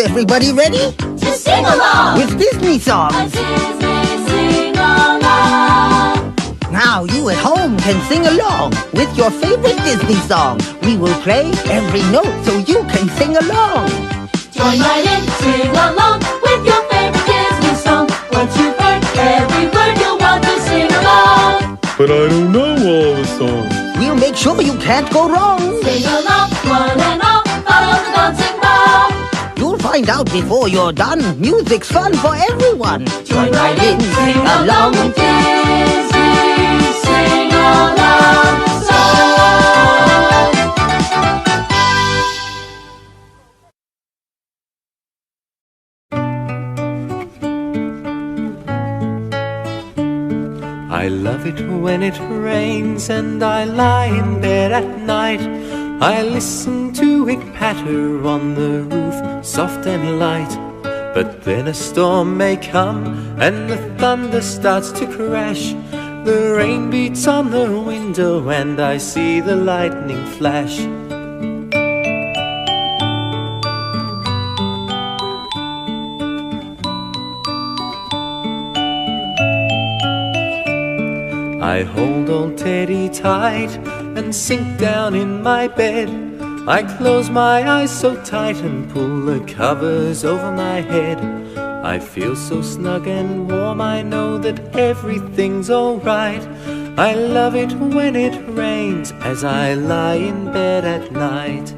everybody ready? To sing along With Disney songs. A Disney sing-along. Now you at home can sing along with your favorite Disney song. We will play every note so you can sing along. Join right in, sing along with your favorite Disney song. Once you've heard every word, you'll want to sing along. But I don't know all the songs. We'll make sure you can't go wrong. Sing along, one and all, follow the dancing ball. You'll find out before you're done. Music's fun for everyone. Join right in, sing along with Disney sing-along song. I love it when it rains and I lie in bed at night. I listen to it patter on the roof, soft and light. But then a storm may come and the thunder starts to crash. The rain beats on the window and I see the lightning flash. I hold old Teddy tight and sink down in my bed. I close my eyes so tight and pull the covers over my head. I feel so snug and warm, I know that everything's alright. I love it when it rains as I lie in bed at night.